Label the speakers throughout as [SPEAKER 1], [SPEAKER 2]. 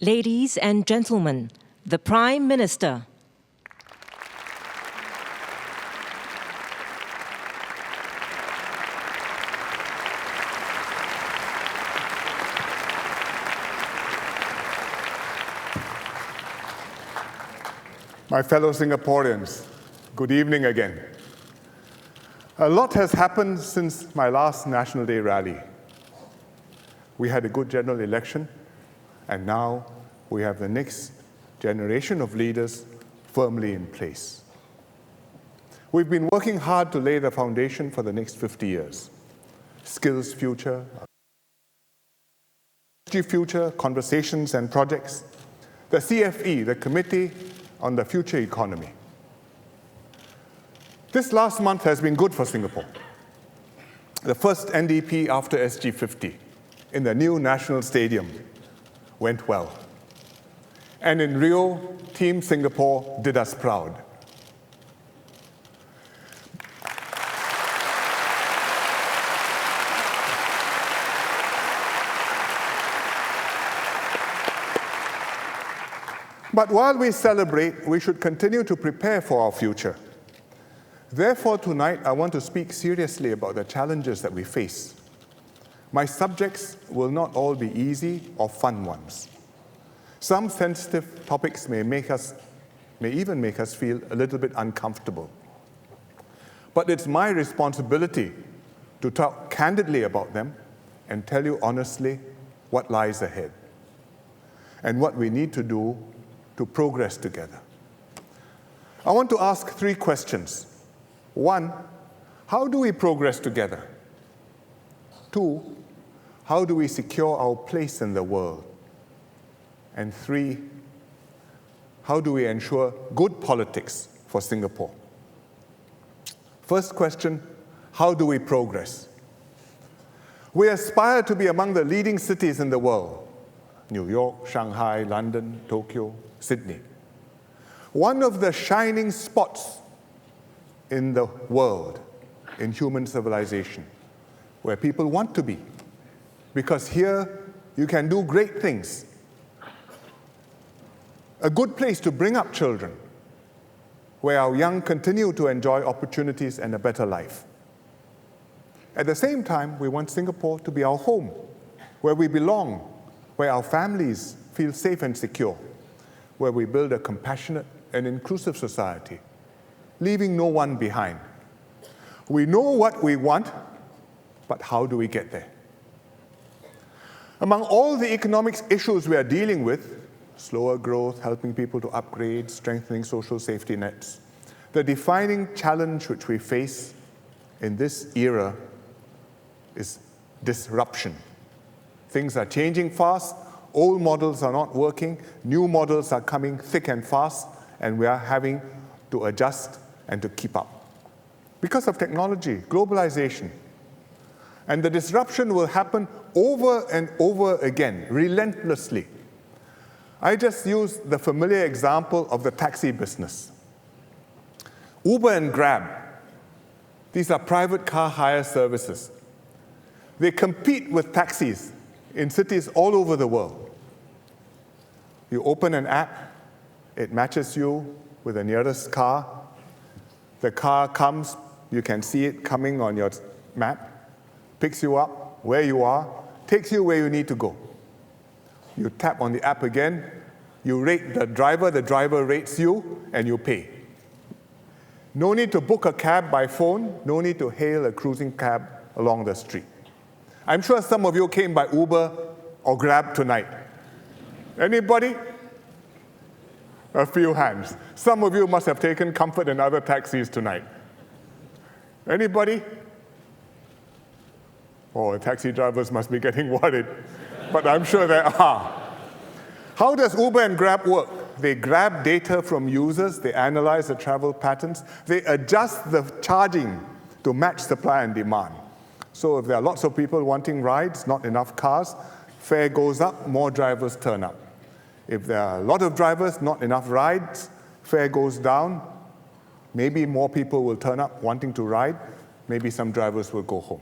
[SPEAKER 1] Ladies and gentlemen, the Prime Minister.
[SPEAKER 2] My fellow Singaporeans, good evening again. A lot has happened since my last National Day rally. We had a good general election, and now we have the next generation of leaders firmly in place. We've been working hard to lay the foundation for the next 50 years. Skills Future, Future, Conversations and Projects, the CFE, the Committee on the Future Economy. This last month has been good for Singapore. The first NDP after SG50 in the new National Stadium went well. And in Rio, Team Singapore did us proud. But while we celebrate, we should continue to prepare for our future. Therefore, tonight, I want to speak seriously about the challenges that we face. My subjects will not all be easy or fun ones. Some sensitive topics may even make us feel a little bit uncomfortable. But it's my responsibility to talk candidly about them and tell you honestly what lies ahead and what we need to do to progress together. I want to ask 3 questions. 1, how do we progress together? 2, how do we secure our place in the world? And 3, how do we ensure good politics for Singapore? First question, how do we progress? We aspire to be among the leading cities in the world: New York, Shanghai, London, Tokyo, Sydney. One of the shining spots in the world, in human civilization, where people want to be, because here you can do great things. A good place to bring up children, where our young continue to enjoy opportunities and a better life. At the same time, we want Singapore to be our home, where we belong, where our families feel safe and secure, where we build a compassionate and inclusive society, leaving no one behind. We know what we want, but how do we get there? Among all the economic issues we are dealing with, slower growth, helping people to upgrade, strengthening social safety nets, the defining challenge which we face in this era is disruption. Things are changing fast, old models are not working, new models are coming thick and fast, and we are having to adjust and to keep up. Because of technology, globalization, and the disruption will happen over and over again, relentlessly. I just use the familiar example of the taxi business. Uber and Grab, these are private car hire services. They compete with taxis in cities all over the world. You open an app, it matches you with the nearest car. The car comes, you can see it coming on your map, picks you up where you are, takes you where you need to go. You tap on the app again, you rate the driver rates you, and you pay. No need to book a cab by phone, no need to hail a cruising cab along the street. I'm sure some of you came by Uber or Grab tonight. Anybody? A few hands. Some of you must have taken comfort in other taxis tonight. Anybody? Oh, taxi drivers must be getting worried, but I'm sure there are. How does Uber and Grab work? They grab data from users, they analyze the travel patterns, they adjust the charging to match supply and demand. So if there are lots of people wanting rides, not enough cars, fare goes up, more drivers turn up. If there are a lot of drivers, not enough rides, fare goes down, maybe more people will turn up wanting to ride, maybe some drivers will go home.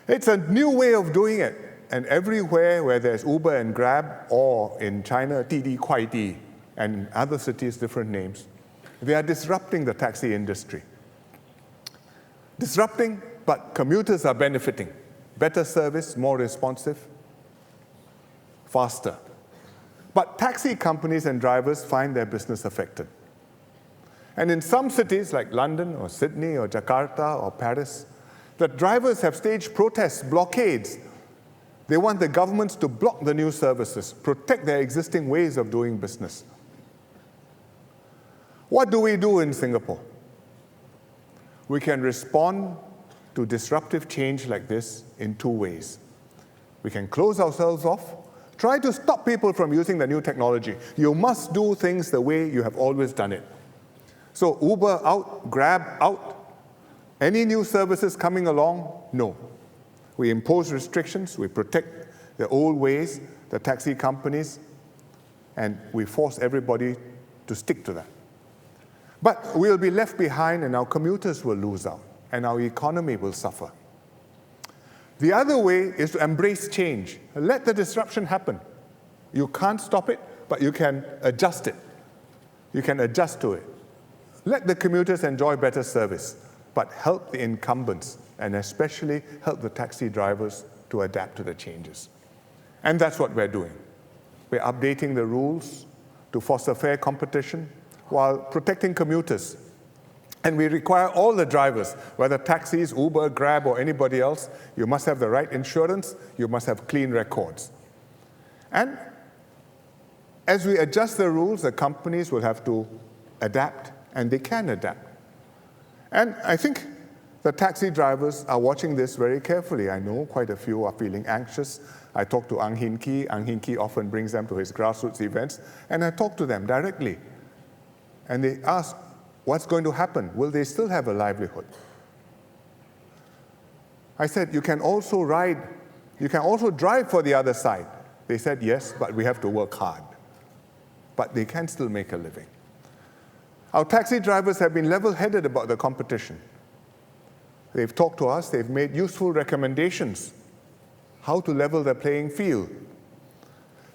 [SPEAKER 2] It's a new way of doing it, and everywhere where there's Uber and Grab, or in China, TD Kuaidi, and in other cities, different names, they are disrupting the taxi industry. Disrupting, but commuters are benefiting. Better service, more responsive, faster. But taxi companies and drivers find their business affected. And in some cities like London or Sydney or Jakarta or Paris, the drivers have staged protests, blockades. They want the governments to block the new services, protect their existing ways of doing business. What do we do in Singapore? We can respond to disruptive change like this in two ways. We can close ourselves off, try to stop people from using the new technology. You must do things the way you have always done it. So Uber out, Grab out. Any new services coming along? No. We impose restrictions, we protect the old ways, the taxi companies, and we force everybody to stick to that. But we'll be left behind and our commuters will lose out and our economy will suffer. The other way is to embrace change. Let the disruption happen. You can't stop it, but you can adjust it. You can adjust to it. Let the commuters enjoy better service, but help the incumbents and especially help the taxi drivers to adapt to the changes. And that's what we're doing. We're updating the rules to foster fair competition while protecting commuters. And we require all the drivers, whether taxis, Uber, Grab, or anybody else, you must have the right insurance, you must have clean records. And as we adjust the rules, the companies will have to adapt, and they can adapt. And I think the taxi drivers are watching this very carefully. I know quite a few are feeling anxious. I talk to Ang Hin Kee. Ang Hin Kee often brings them to his grassroots events, and I talk to them directly. And they ask, what's going to happen? Will they still have a livelihood? I said, you can also drive for the other side. They said, yes, but we have to work hard. But they can still make a living. Our taxi drivers have been level-headed about the competition. They've talked to us, they've made useful recommendations how to level the playing field.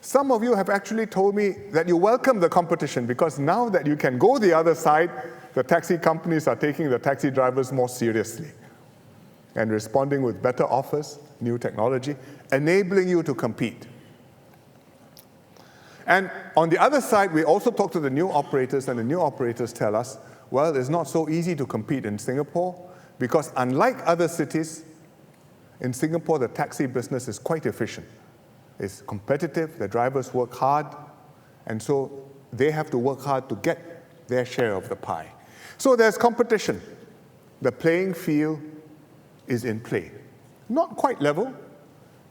[SPEAKER 2] Some of you have actually told me that you welcome the competition because now that you can go the other side, the taxi companies are taking the taxi drivers more seriously and responding with better offers, new technology, enabling you to compete. And on the other side, we also talk to the new operators, and the new operators tell us, well, it's not so easy to compete in Singapore because unlike other cities, in Singapore, the taxi business is quite efficient. It's competitive, the drivers work hard, and so they have to work hard to get their share of the pie. So there's competition. The playing field is in play. Not quite level.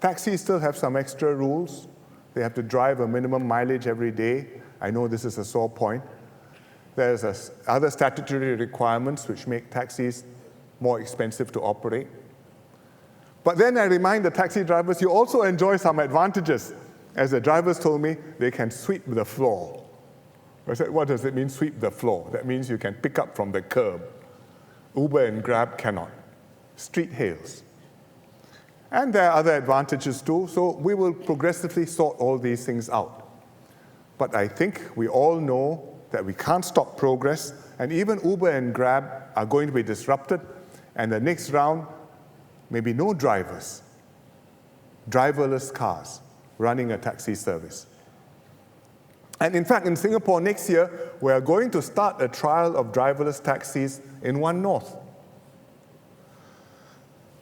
[SPEAKER 2] Taxis still have some extra rules. They have to drive a minimum mileage every day. I know this is a sore point. There's other statutory requirements which make taxis more expensive to operate. But then I remind the taxi drivers, you also enjoy some advantages. As the drivers told me, they can sweep the floor. I said, what does it mean, sweep the floor? That means you can pick up from the curb. Uber and Grab cannot. Street hails. And there are other advantages too, so we will progressively sort all these things out. But I think we all know that we can't stop progress, and even Uber and Grab are going to be disrupted, and the next round, maybe no drivers, driverless cars running a taxi service. And in fact, in Singapore next year, we are going to start a trial of driverless taxis in One North.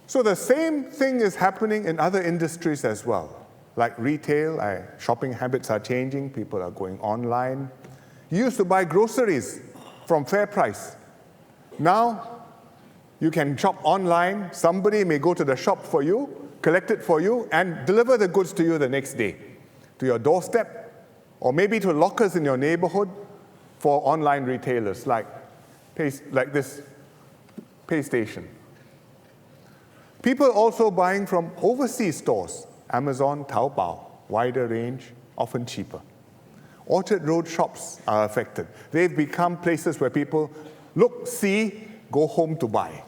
[SPEAKER 2] So the same thing is happening in other industries as well. Like retail, shopping habits are changing, people are going online. You used to buy groceries from Fair Price. Now, you can shop online, somebody may go to the shop for you, collect it for you, and deliver the goods to you the next day, to your doorstep, or maybe to lockers in your neighborhood for online retailers like this PayStation. People also buying from overseas stores, Amazon, Taobao, wider range, often cheaper. Orchard Road shops are affected. They've become places where people look, see, go home to buy.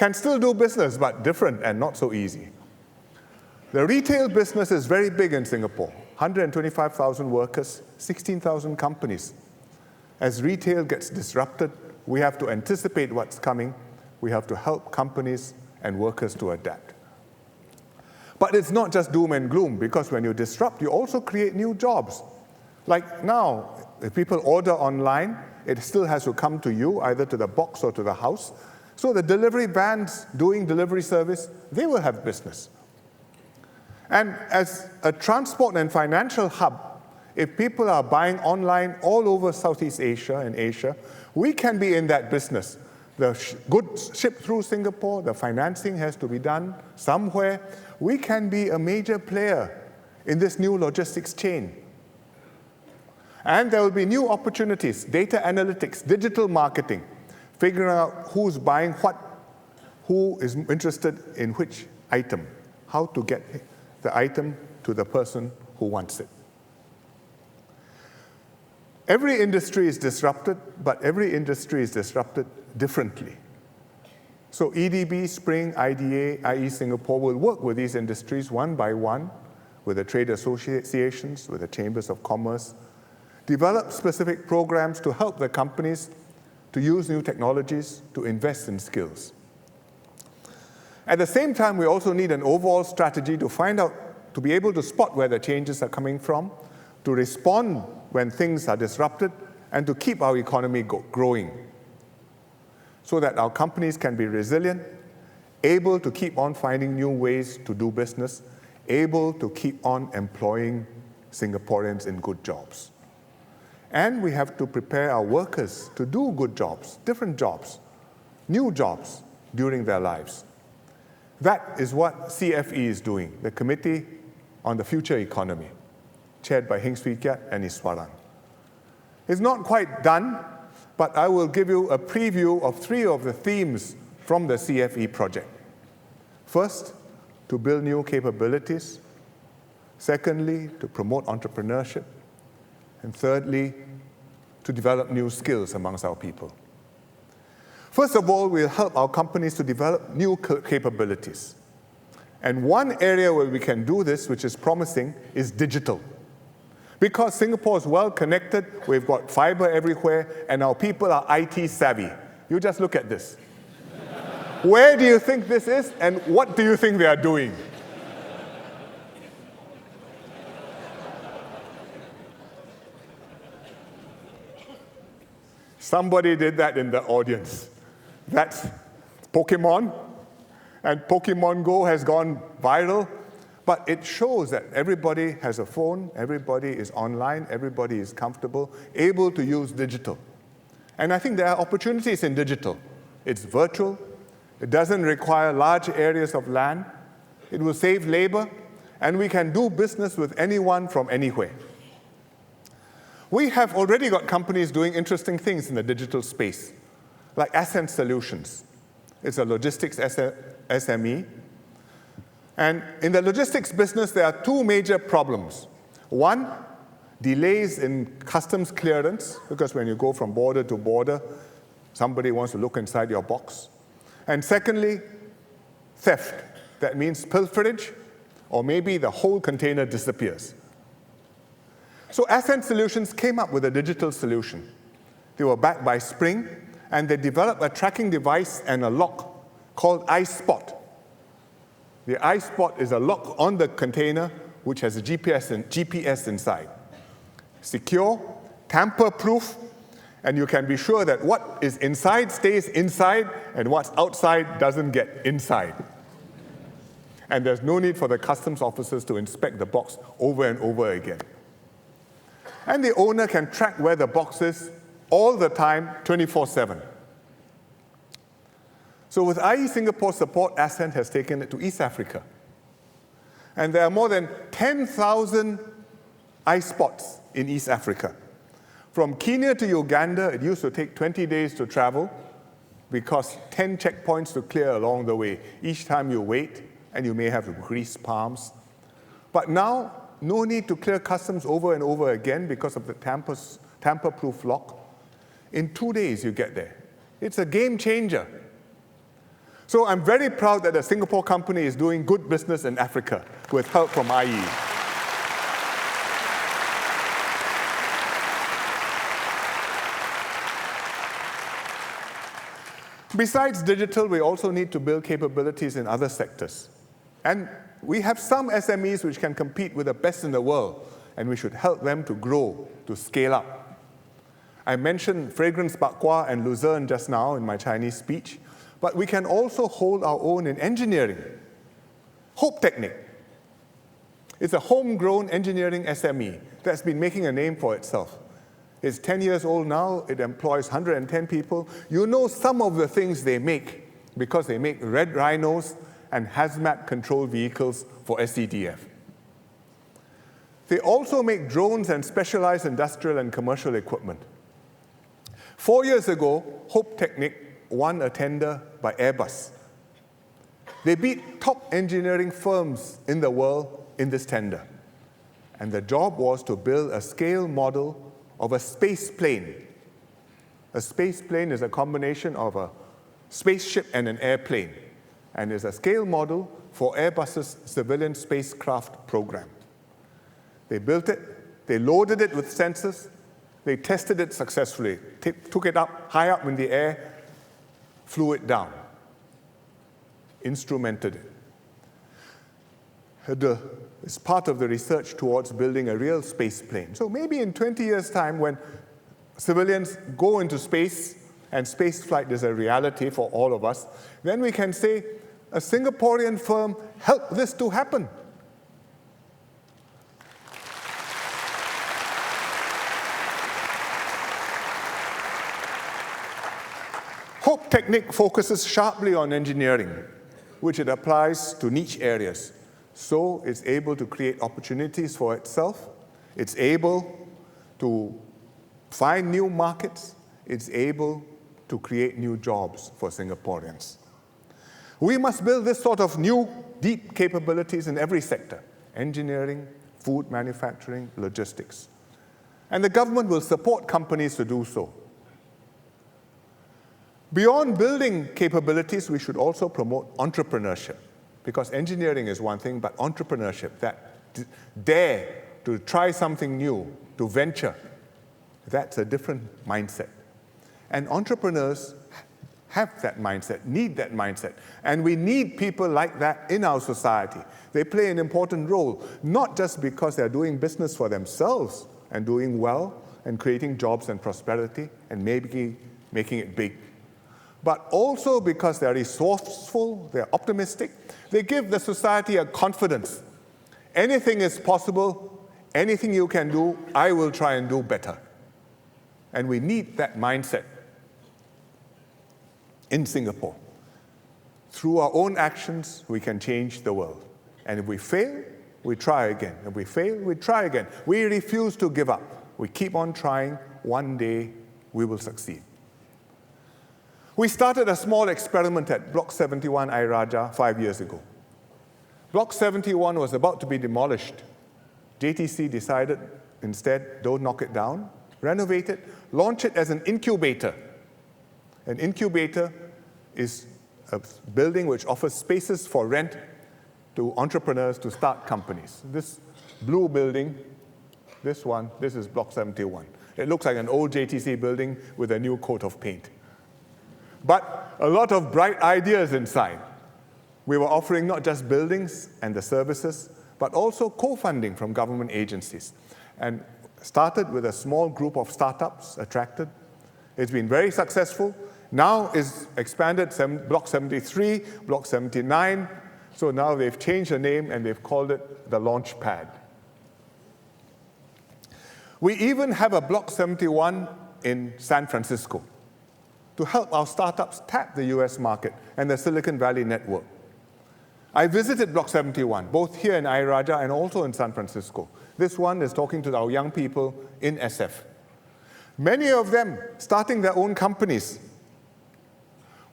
[SPEAKER 2] can still do business, but different and not so easy. The retail business is very big in Singapore. 125,000 workers, 16,000 companies. As retail gets disrupted, we have to anticipate what's coming. We have to help companies and workers to adapt. But it's not just doom and gloom, because when you disrupt, you also create new jobs. Like now, if people order online, it still has to come to you, either to the box or to the house. So the delivery vans doing delivery service, they will have business. And as a transport and financial hub, if people are buying online all over Southeast Asia and Asia, we can be in that business. The goods shipped through Singapore, the financing has to be done somewhere. We can be a major player in this new logistics chain. And there will be new opportunities, data analytics, digital marketing, figuring out who's buying what, who is interested in which item, how to get the item to the person who wants it. Every industry is disrupted, but every industry is disrupted differently. So EDB, Spring, IDA, IE Singapore will work with these industries one by one, with the trade associations, with the chambers of commerce, develop specific programs to help the companies to use new technologies, to invest in skills. At the same time, we also need an overall strategy to find out, to be able to spot where the changes are coming from, to respond when things are disrupted, and to keep our economy growing so that our companies can be resilient, able to keep on finding new ways to do business, able to keep on employing Singaporeans in good jobs. And we have to prepare our workers to do good jobs, different jobs, new jobs during their lives. That is what CFE is doing, the Committee on the Future Economy, chaired by Heng Swee Keat and Iswaran. It's not quite done, but I will give you a preview of 3 of the themes from the CFE project. First, to build new capabilities. Secondly, to promote entrepreneurship. And thirdly, to develop new skills amongst our people. First of all, we'll help our companies to develop new capabilities. And one area where we can do this, which is promising, is digital. Because Singapore is well connected, we've got fiber everywhere, and our people are IT savvy. You just look at this. Where do you think this is, and what do you think they are doing? Somebody did that in the audience. That's Pokemon, and Pokemon Go has gone viral, but it shows that everybody has a phone, everybody is online, everybody is comfortable, able to use digital. And I think there are opportunities in digital. It's virtual, it doesn't require large areas of land, it will save labor, and we can do business with anyone from anywhere. We have already got companies doing interesting things in the digital space, like Ascent Solutions. It's a logistics SME. And in the logistics business, there are 2 major problems. One, delays in customs clearance, because when you go from border to border, somebody wants to look inside your box. And secondly, theft. That means pilferage, or maybe the whole container disappears. So Ascent Solutions came up with a digital solution. They were backed by Spring, and they developed a tracking device and a lock called iSpot. The iSpot is a lock on the container which has a GPS inside. Secure, tamper-proof, and you can be sure that what is inside stays inside and what's outside doesn't get inside. And there's no need for the customs officers to inspect the box over and over again. And the owner can track where the box is all the time, 24/7. So with IE Singapore support, Ascent has taken it to East Africa. And there are more than 10,000 iSpots in East Africa. From Kenya to Uganda, it used to take 20 days to travel because 10 checkpoints to clear along the way. Each time you wait, and you may have to grease palms. But now, no need to clear customs over and over again because of the tamper-proof lock. In 2 days, you get there. It's a game changer. So I'm very proud that a Singapore company is doing good business in Africa with help from IE. Besides digital, we also need to build capabilities in other sectors. And we have some SMEs which can compete with the best in the world, and we should help them to grow, to scale up. I mentioned fragrance bak kwa and Luzerne just now in my Chinese speech, but we can also hold our own in engineering. Hope Technic. It's a homegrown engineering SME that's been making a name for itself. It's 10 years old now. It employs 110 people. You know some of the things they make because they make red rhinos and hazmat control vehicles for SCDF. They also make drones and specialized industrial and commercial equipment. 4 years ago, Hope Technic won a tender by Airbus. They beat top engineering firms in the world in this tender. And the job was to build a scale model of a space plane. A space plane is a combination of a spaceship and an airplane, and is a scale model for Airbus's civilian spacecraft program. They built it, they loaded it with sensors, they tested it successfully, took it up, high up in the air, flew it down, instrumented it. It's part of the research towards building a real space plane. So maybe in 20 years' time, when civilians go into space and space flight is a reality for all of us, then we can say, a Singaporean firm helped this to happen. Hope Technic focuses sharply on engineering, which it applies to niche areas. So it's able to create opportunities for itself. It's able to find new markets. It's able to create new jobs for Singaporeans. We must build this sort of new, deep capabilities in every sector: engineering, food manufacturing, logistics. And the government will support companies to do so. Beyond building capabilities, we should also promote entrepreneurship. Because engineering is one thing, but entrepreneurship, that dare to try something new, to venture, that's a different mindset. And entrepreneurs have that mindset, need that mindset. And we need people like that in our society. They play an important role, not just because they're doing business for themselves and doing well and creating jobs and prosperity and maybe making it big, but also because they're resourceful, they're optimistic. They give the society a confidence. Anything is possible, anything you can do, I will try and do better. And we need that mindset in Singapore. Through our own actions, we can change the world. And if we fail, we try again. If we fail, we try again. We refuse to give up. We keep on trying. One day, we will succeed. We started a small experiment at Block 71 Ayer Rajah 5 years ago. Block 71 was about to be demolished. JTC decided instead, don't knock it down, renovate it, launch it as an incubator. An incubator is a building which offers spaces for rent to entrepreneurs to start companies. This blue building, this is Block 71. It looks like an old JTC building with a new coat of paint. But a lot of bright ideas inside. We were offering not just buildings and the services, but also co-funding from government agencies. And started with a small group of startups attracted. It's been very successful. Now is expanded, Block 73, Block 79. So now they've changed the name and they've called it the Launch Pad. We even have a Block 71 in San Francisco to help our startups tap the US market and the Silicon Valley network. I visited Block 71, both here in Ayer Rajah and also in San Francisco. This one is talking to our young people in SF. Many of them starting their own companies.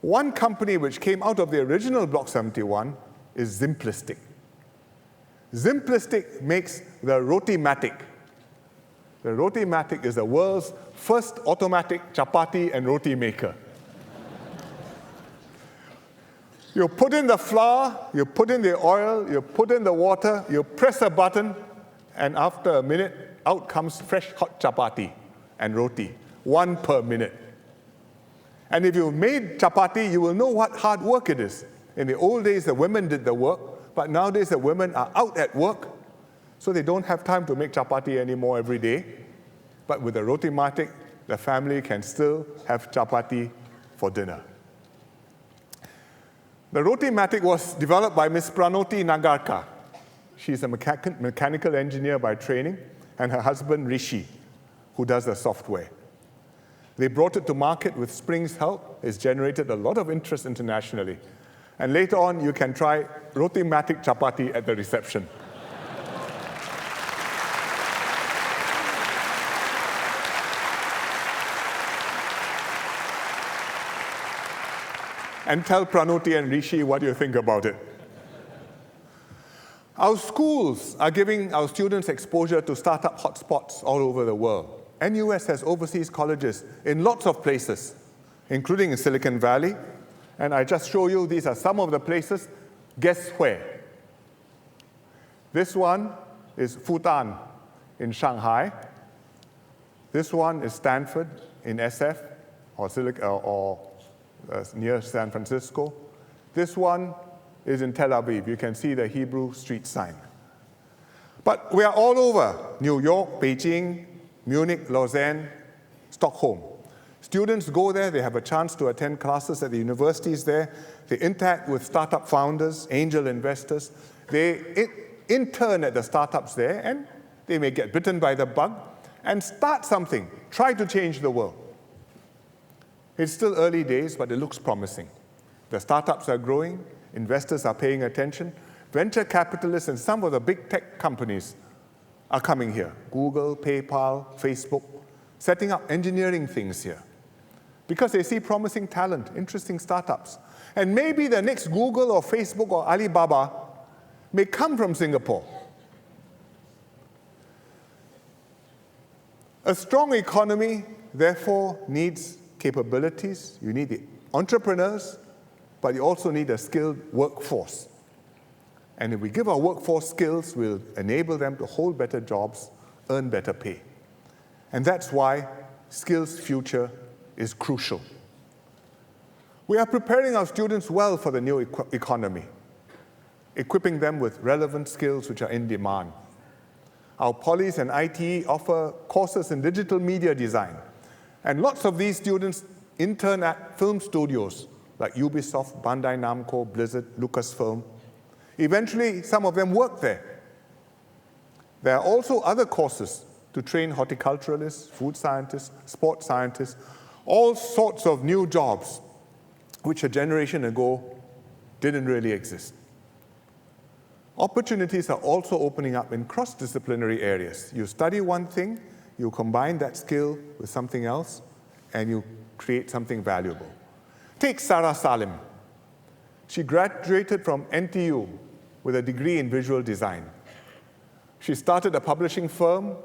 [SPEAKER 2] One company which came out of the original Block 71 is Simplistic. Simplistic makes the Rotimatic. The Rotimatic is the world's first automatic chapati and roti maker. You put in the flour, you put in the oil, you put in the water, you press a button, and after a minute, out comes fresh hot chapati and roti, 1 per minute. And if you've made chapati, you will know what hard work it is. In the old days, the women did the work, but nowadays the women are out at work, so they don't have time to make chapati anymore every day. But with the Roti-matic, the family can still have chapati for dinner. The Roti-matic was developed by Ms. Pranoti Nagarkar. She's a mechanical engineer by training, and her husband Rishi, who does the software. They brought it to market with Spring's help. It's generated a lot of interest internationally. And later on, you can try Roti-matic chapati at the reception. And tell Pranoti and Rishi what you think about it. Our schools are giving our students exposure to startup hotspots all over the world. NUS has overseas colleges in lots of places, including in Silicon Valley. And I just show you, these are some of the places. Guess where? This one is Fudan in Shanghai. This one is Stanford in SF, or near San Francisco. This one is in Tel Aviv. You can see the Hebrew street sign. But we are all over: New York, Beijing, Munich, Lausanne, Stockholm. Students go there, they have a chance to attend classes at the universities there. They interact with startup founders, angel investors. They intern at the startups there, and they may get bitten by the bug and start something, try to change the world. It's still early days, but it looks promising. The startups are growing, investors are paying attention. Venture capitalists and some of the big tech companies are coming here. Google, PayPal, Facebook, setting up engineering things here. Because they see promising talent, interesting startups. And maybe the next Google or Facebook or Alibaba may come from Singapore. A strong economy, therefore, needs capabilities. You need the entrepreneurs, but you also need a skilled workforce. And if we give our workforce skills, we'll enable them to hold better jobs, earn better pay. And that's why skills future is crucial. We are preparing our students well for the new economy, equipping them with relevant skills which are in demand. Our polys and ITE offer courses in digital media design. And lots of these students intern at film studios like Ubisoft, Bandai Namco, Blizzard, Lucasfilm. Eventually, some of them work there. There are also other courses to train horticulturalists, food scientists, sports scientists, all sorts of new jobs which a generation ago didn't really exist. Opportunities are also opening up in cross-disciplinary areas. You study one thing, you combine that skill with something else, and you create something valuable. Take Sarah Salim. She graduated from NTU with a degree in visual design. She started a publishing firm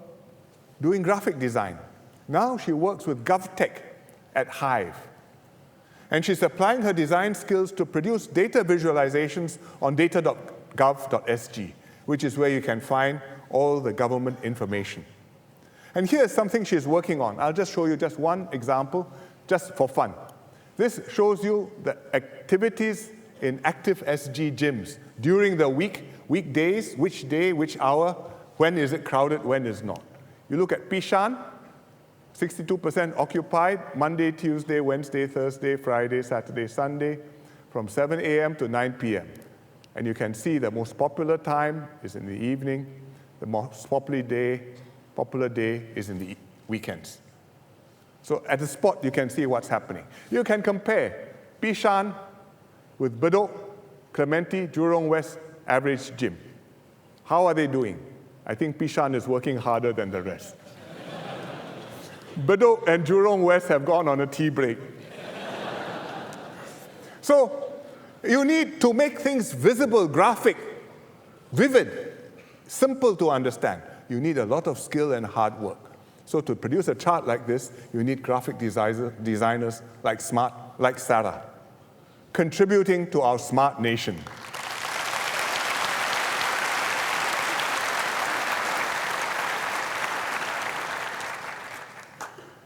[SPEAKER 2] doing graphic design. Now she works with GovTech at Hive. And she's applying her design skills to produce data visualizations on data.gov.sg, which is where you can find all the government information. And here's something she's working on. I'll just show you just one example, just for fun. This shows you the activities in active SG gyms during the week, weekdays, which day, which hour, when is it crowded, when is not. You look at Pishan, 62% occupied, Monday, Tuesday, Wednesday, Thursday, Friday, Saturday, Sunday, from 7 a.m. to 9 p.m. And you can see the most popular time is in the evening. The most popular day is in the weekends. So at the spot, you can see what's happening. You can compare Pishan with Bedok, Clementi, Jurong West average gym. How are they doing? I think Pishan is working harder than the rest. Bedok and Jurong West have gone on a tea break. So you need to make things visible, graphic, vivid, simple to understand. You need a lot of skill and hard work. So to produce a chart like this, you need graphic designers like Sarah. contributing to our smart nation.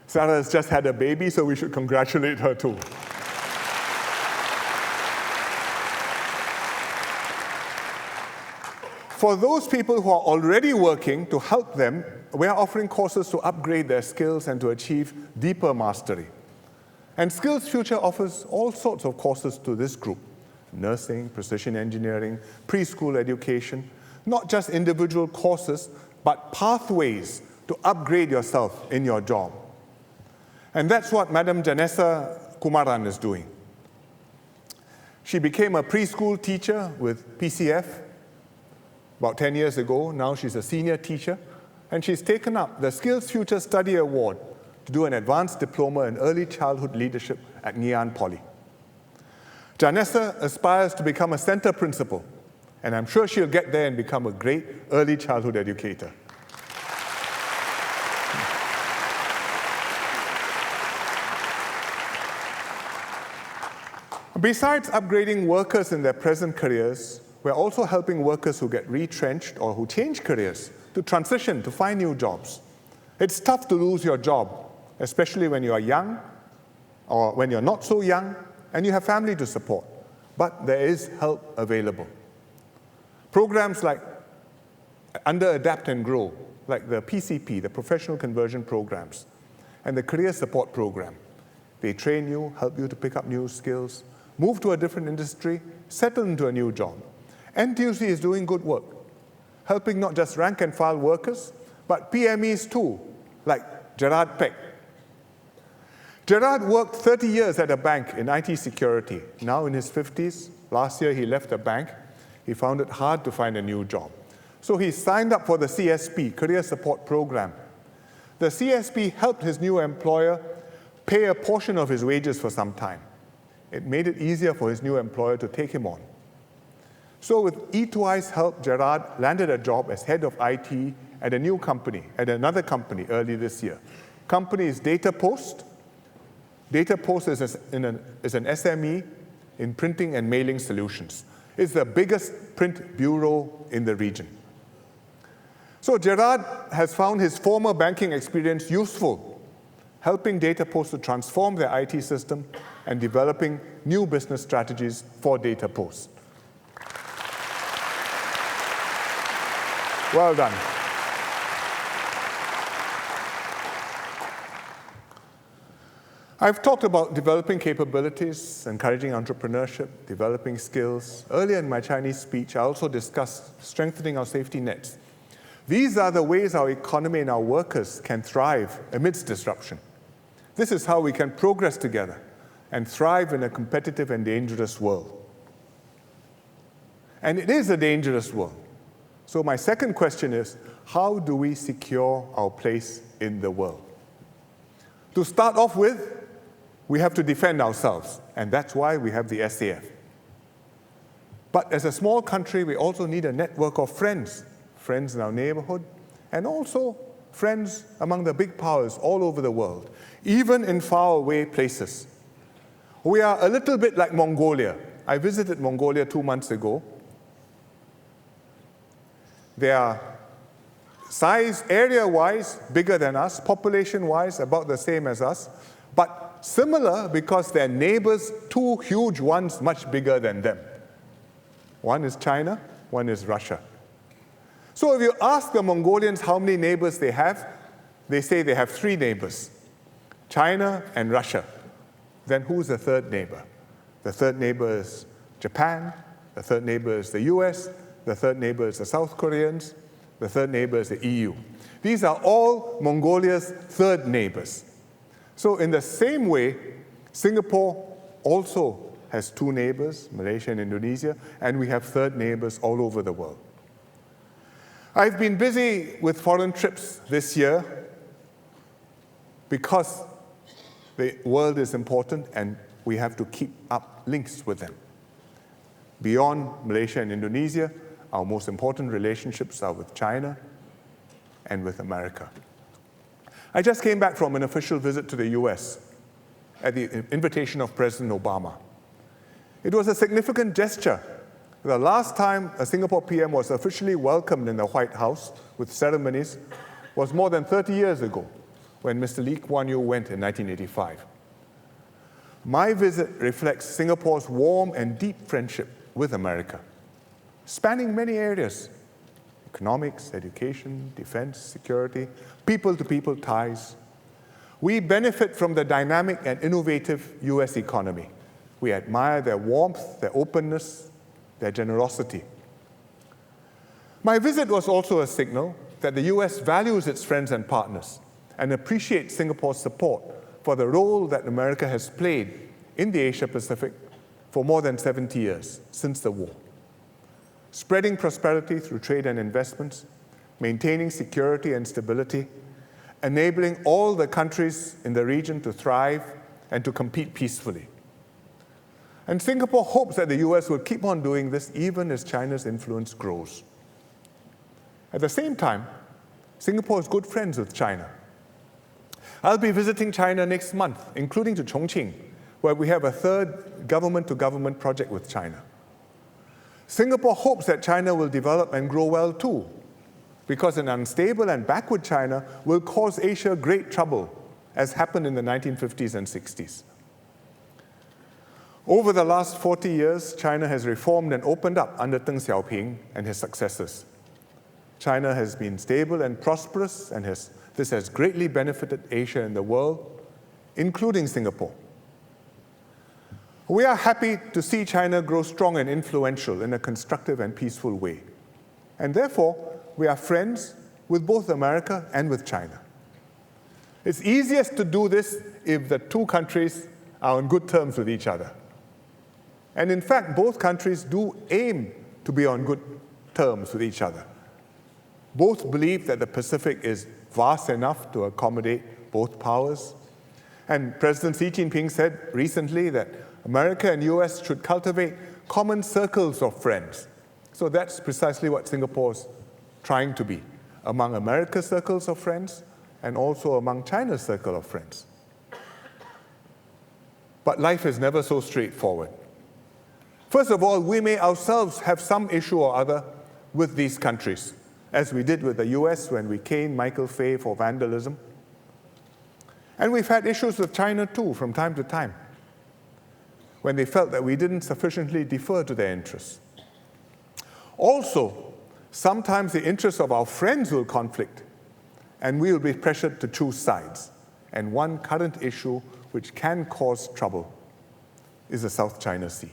[SPEAKER 2] Sarah has just had a baby, so we should congratulate her too. For those people who are already working, to help them, we are offering courses to upgrade their skills and to achieve deeper mastery. And Skills Future offers all sorts of courses to this group: nursing, precision engineering, preschool education, not just individual courses, but pathways to upgrade yourself in your job. And that's what Madam Janessa Kumaran is doing. She became a preschool teacher with PCF about 10 years ago. Now she's a senior teacher, and she's taken up the Skills Future Study Award to do an advanced diploma in early childhood leadership at Ngee Ann Poly. Janessa aspires to become a center principal, and I'm sure she'll get there and become a great early childhood educator. Besides upgrading workers in their present careers, we're also helping workers who get retrenched or who change careers to transition, to find new jobs. It's tough to lose your job, especially when you are young or when you're not so young and you have family to support. But there is help available. Programs like Under Adapt and Grow, like the PCP, the Professional Conversion Programs, and the Career Support Program. They train you, help you to pick up new skills, move to a different industry, settle into a new job. NTUC is doing good work, helping not just rank and file workers, but PMEs too, like Gerard Peck. Gerard worked 30 years at a bank in IT security. Now in his 50s, last year he left the bank. He found it hard to find a new job. So he signed up for the CSP, Career Support Program. The CSP helped his new employer pay a portion of his wages for some time. It made it easier for his new employer to take him on. So with E2I's help, Gerard landed a job as head of IT at a new company, at another company early this year. Company is DataPost. DataPost is an SME in printing and mailing solutions. It's the biggest print bureau in the region. So Gerard has found his former banking experience useful, helping DataPost to transform their IT system and developing new business strategies for DataPost. Well done. I've talked about developing capabilities, encouraging entrepreneurship, developing skills. Earlier in my Chinese speech, I also discussed strengthening our safety nets. These are the ways our economy and our workers can thrive amidst disruption. This is how we can progress together and thrive in a competitive and dangerous world. And it is a dangerous world. So my second question is, how do we secure our place in the world? To start off with, we have to defend ourselves, and that's why we have the SAF. But as a small country, we also need a network of friends in our neighborhood, and also friends among the big powers all over the world, even in faraway places. We are a little bit like Mongolia. I visited Mongolia 2 months ago. They are size, area-wise, bigger than us, population-wise, about the same as us, but similar because their neighbors, two huge ones, much bigger than them. One is China, one is Russia. So if you ask the Mongolians how many neighbors they have, they say they have 3 neighbors, China and Russia. Then who's the third neighbor? The third neighbor is Japan, the third neighbor is the US, the third neighbor is the South Koreans, the third neighbor is the EU. These are all Mongolia's third neighbors. So in the same way, Singapore also has 2 neighbors, Malaysia and Indonesia, and we have third neighbors all over the world. I've been busy with foreign trips this year because the world is important and we have to keep up links with them. Beyond Malaysia and Indonesia, our most important relationships are with China and with America. I just came back from an official visit to the US at the invitation of President Obama. It was a significant gesture. The last time a Singapore PM was officially welcomed in the White House with ceremonies was more than 30 years ago, when Mr. Lee Hsien Loong went in 1985. My visit reflects Singapore's warm and deep friendship with America, spanning many areas: economics, education, defense, security, people-to-people ties. We benefit from the dynamic and innovative US economy. We admire their warmth, their openness, their generosity. My visit was also a signal that the US values its friends and partners and appreciates Singapore's support for the role that America has played in the Asia-Pacific for more than 70 years, since the war. Spreading prosperity through trade and investments, maintaining security and stability, enabling all the countries in the region to thrive and to compete peacefully. And Singapore hopes that the US will keep on doing this even as China's influence grows. At the same time, Singapore is good friends with China. I'll be visiting China next month, including to Chongqing, where we have a third government-to-government project with China. Singapore hopes that China will develop and grow well too, because an unstable and backward China will cause Asia great trouble, as happened in the 1950s and 60s. Over the last 40 years, China has reformed and opened up under Deng Xiaoping and his successors. China has been stable and prosperous, and this has greatly benefited Asia and the world, including Singapore. We are happy to see China grow strong and influential in a constructive and peaceful way. And therefore, we are friends with both America and with China. It's easiest to do this if the two countries are on good terms with each other. And in fact, both countries do aim to be on good terms with each other. Both believe that the Pacific is vast enough to accommodate both powers. And President Xi Jinping said recently that America and US should cultivate common circles of friends. So that's precisely what Singapore's trying to be, among America's circles of friends and also among China's circle of friends. But life is never so straightforward. First of all, we may ourselves have some issue or other with these countries, as we did with the US when we caned Michael Fay for vandalism. And we've had issues with China too from time to time, when they felt that we didn't sufficiently defer to their interests. Also, sometimes the interests of our friends will conflict, and we will be pressured to choose sides. And one current issue which can cause trouble is the South China Sea.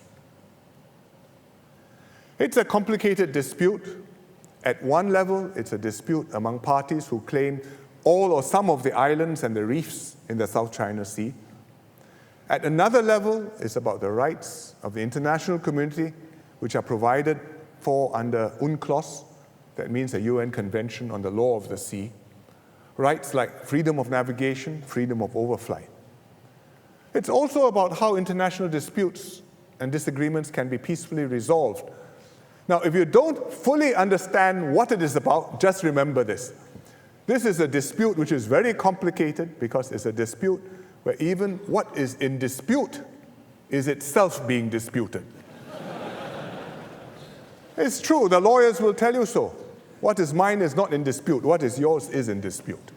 [SPEAKER 2] It's a complicated dispute. At one level, it's a dispute among parties who claim all or some of the islands and the reefs in the South China Sea. At another level, it's about the rights of the international community, which are provided for under UNCLOS, that means the UN Convention on the Law of the Sea. Rights like freedom of navigation, freedom of overflight. It's also about how international disputes and disagreements can be peacefully resolved. Now, if you don't fully understand what it is about, just remember this. This is a dispute which is very complicated because it's a dispute where even what is in dispute is itself being disputed. It's true, the lawyers will tell you so. What is mine is not in dispute. What is yours is in dispute.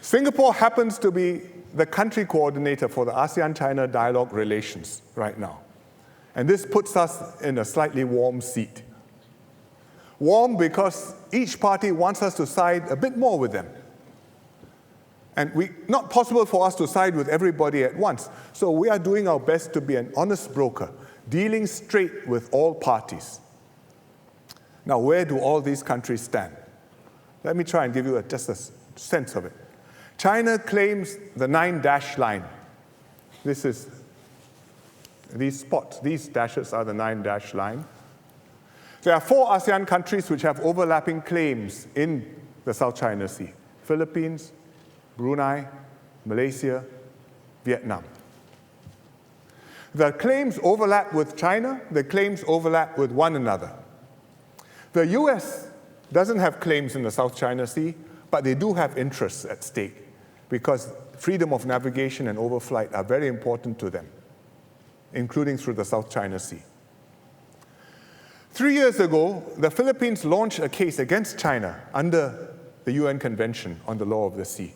[SPEAKER 2] Singapore happens to be the country coordinator for the ASEAN-China dialogue relations right now. And this puts us in a slightly warm seat. Warm because each party wants us to side a bit more with them. And not possible for us to side with everybody at once. So we are doing our best to be an honest broker, dealing straight with all parties. Now, where do all these countries stand? Let me try and give you just a sense of it. China claims the 9-dash line. These spots, these dashes are the 9-dash line. There are 4 ASEAN countries which have overlapping claims in the South China Sea: Philippines, Brunei, Malaysia, Vietnam. The claims overlap with China, the claims overlap with one another. The US doesn't have claims in the South China Sea, but they do have interests at stake because freedom of navigation and overflight are very important to them. including through the South China Sea. 3 years ago, the Philippines launched a case against China under the UN Convention on the Law of the Sea.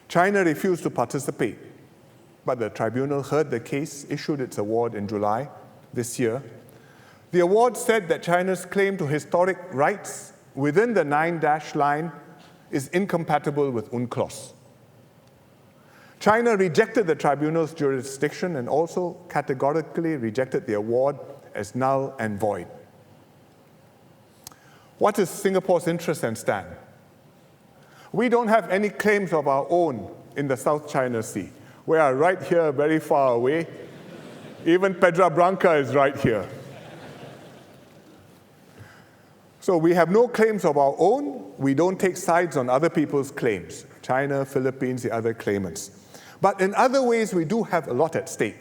[SPEAKER 2] China refused to participate, but the tribunal heard the case, issued its award in July this year. The award said that China's claim to historic rights within the 9-dash line is incompatible with UNCLOS. China rejected the tribunal's jurisdiction and also categorically rejected the award as null and void. What is Singapore's interest and stand? We don't have any claims of our own in the South China Sea. We are right here, very far away. Even Pedra Branca is right here. So we have no claims of our own. We don't take sides on other people's claims, China, Philippines, the other claimants. But in other ways, we do have a lot at stake.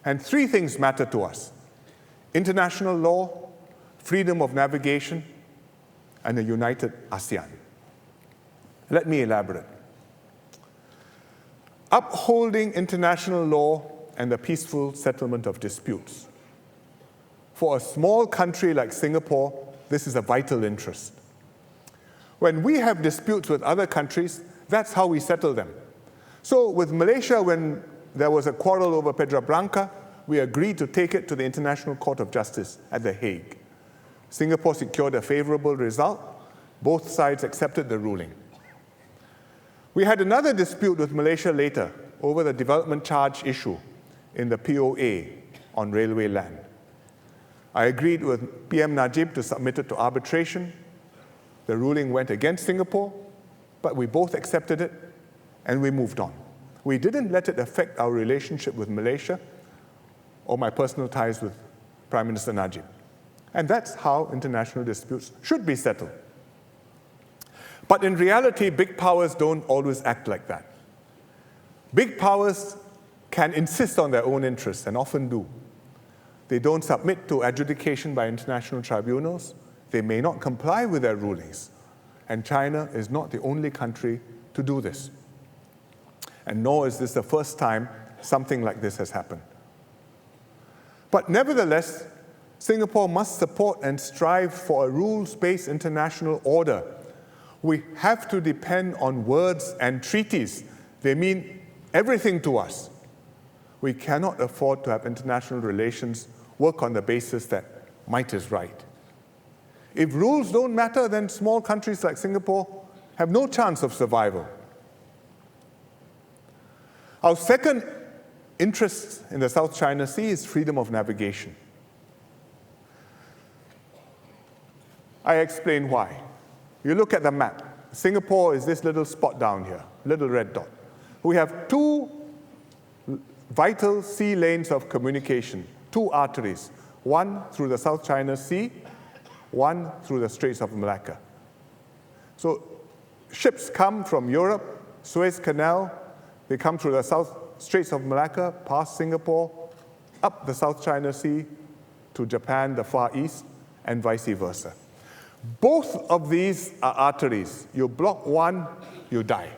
[SPEAKER 2] And 3 things matter to us: international law, freedom of navigation, and a united ASEAN. Let me elaborate. Upholding international law and the peaceful settlement of disputes. For a small country like Singapore, this is a vital interest. When we have disputes with other countries, that's how we settle them. So with Malaysia, when there was a quarrel over Pedra Branca, we agreed to take it to the International Court of Justice at The Hague. Singapore secured a favorable result. Both sides accepted the ruling. We had another dispute with Malaysia later over the development charge issue in the POA on railway land. I agreed with PM Najib to submit it to arbitration. The ruling went against Singapore, but we both accepted it and we moved on. We didn't let it affect our relationship with Malaysia or my personal ties with Prime Minister Najib. And that's how international disputes should be settled. But in reality, big powers don't always act like that. Big powers can insist on their own interests, and often do. They don't submit to adjudication by international tribunals. They may not comply with their rulings. And China is not the only country to do this. And nor is this the first time something like this has happened. But nevertheless, Singapore must support and strive for a rules-based international order. We have to depend on words and treaties. They mean everything to us. We cannot afford to have international relations work on the basis that might is right. If rules don't matter, then small countries like Singapore have no chance of survival. Our second interest in the South China Sea is freedom of navigation. I explain why. You look at the map. Singapore is this little spot down here, little red dot. We have 2 vital sea lanes of communication, 2 arteries, one through the South China Sea, one through the Straits of Malacca. So ships come from Europe, Suez Canal, they come through the South Straits of Malacca, past Singapore, up the South China Sea to Japan, the Far East, and vice versa. Both of these are arteries. You block one, you die.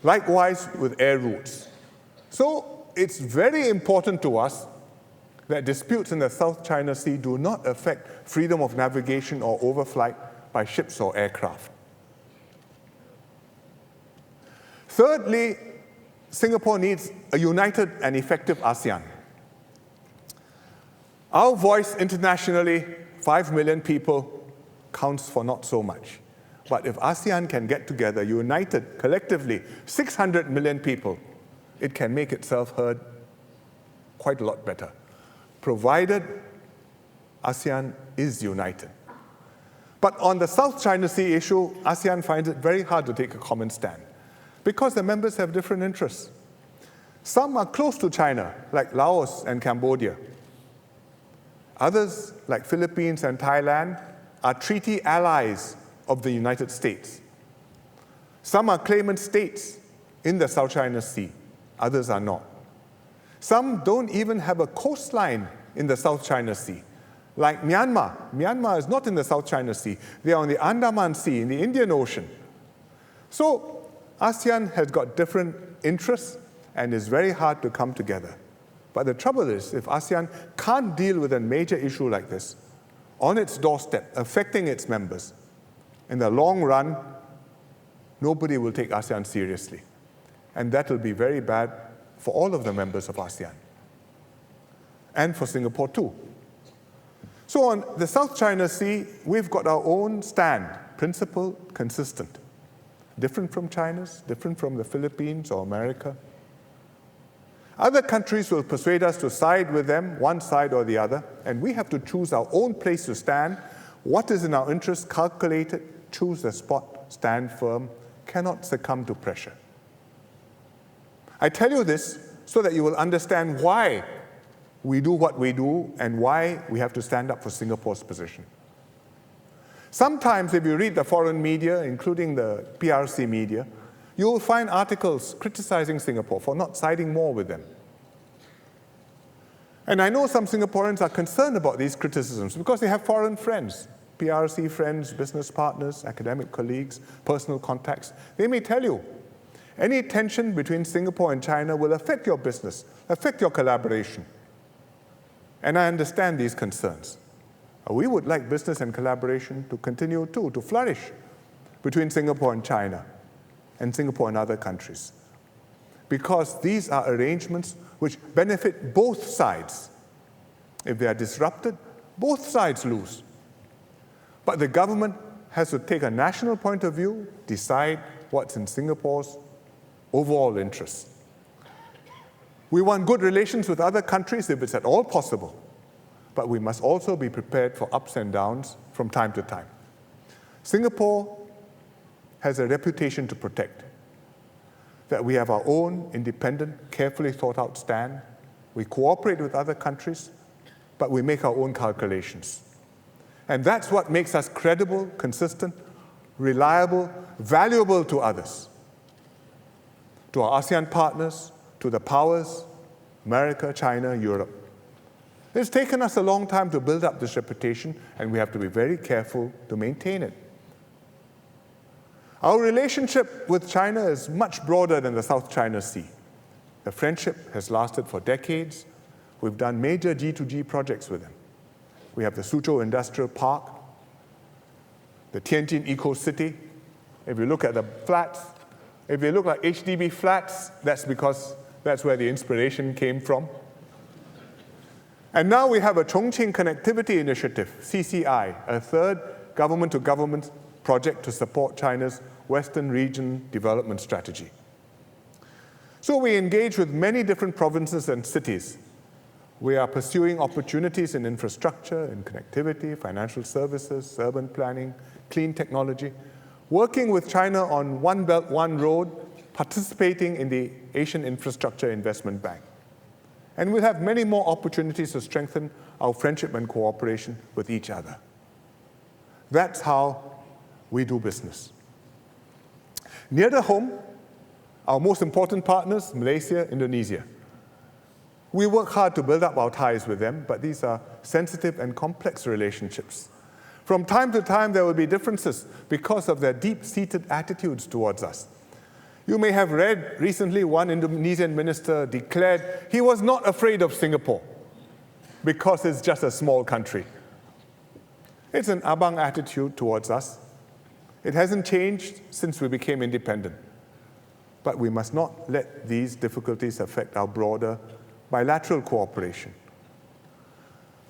[SPEAKER 2] Likewise with air routes. So it's very important to us that disputes in the South China Sea do not affect freedom of navigation or overflight by ships or aircraft. Thirdly, Singapore needs a united and effective ASEAN. Our voice internationally, 5 million people, counts for not so much. But if ASEAN can get together, united, collectively, 600 million people, it can make itself heard quite a lot better, provided ASEAN is united. But on the South China Sea issue, ASEAN finds it very hard to take a common stand because the members have different interests. Some are close to China, like Laos and Cambodia. Others, like Philippines and Thailand, are treaty allies of the United States. Some are claimant states in the South China Sea. Others are not. Some don't even have a coastline in the South China Sea, like Myanmar. Myanmar is not in the South China Sea. They are on the Andaman Sea, in the Indian Ocean. So ASEAN has got different interests, and is very hard to come together. But the trouble is, if ASEAN can't deal with a major issue like this on its doorstep, affecting its members, in the long run, nobody will take ASEAN seriously. And that will be very bad for all of the members of ASEAN, and for Singapore too. So on the South China Sea, we've got our own stand, principled, consistent. Different from China's, different from the Philippines or America. Other countries will persuade us to side with them, one side or the other, and we have to choose our own place to stand. What is in our interest, calculate it, choose the spot, stand firm, cannot succumb to pressure. I tell you this so that you will understand why we do what we do and why we have to stand up for Singapore's position. Sometimes if you read the foreign media, including the PRC media, you will find articles criticizing Singapore for not siding more with them. And I know some Singaporeans are concerned about these criticisms because they have foreign friends, PRC friends, business partners, academic colleagues, personal contacts. They may tell you, any tension between Singapore and China will affect your business, affect your collaboration. And I understand these concerns. We would like business and collaboration to continue too, to flourish between Singapore and China, and Singapore and other countries. Because these are arrangements which benefit both sides. If they are disrupted, both sides lose. But the government has to take a national point of view, decide what's in Singapore's overall interests. We want good relations with other countries if it's at all possible, but we must also be prepared for ups and downs from time to time. Singapore has a reputation to protect, that we have our own independent, carefully thought out stand. We cooperate with other countries, but we make our own calculations. And that's what makes us credible, consistent, reliable, valuable to others, to our ASEAN partners, to the powers, America, China, Europe. It's taken us a long time to build up this reputation, and we have to be very careful to maintain it. Our relationship with China is much broader than the South China Sea. The friendship has lasted for decades. We've done major G2G projects with them. We have the Suzhou Industrial Park, the Tianjin Eco City. If you look at the flats, if they look like HDB flats, that's because that's where the inspiration came from. And now we have a Chongqing Connectivity Initiative, CCI, a third government-to-government project to support China's Western region development strategy. So we engage with many different provinces and cities. We are pursuing opportunities in infrastructure, in connectivity, financial services, urban planning, clean technology, working with China on One Belt, One Road, participating in the Asian Infrastructure Investment Bank. And we'll have many more opportunities to strengthen our friendship and cooperation with each other. That's how we do business. Near the home, our most important partners, Malaysia, Indonesia. We work hard to build up our ties with them, but these are sensitive and complex relationships. From time to time, there will be differences because of their deep-seated attitudes towards us. You may have read recently one Indonesian minister declared he was not afraid of Singapore because it's just a small country. It's an abang attitude towards us. It hasn't changed since we became independent. But we must not let these difficulties affect our broader bilateral cooperation.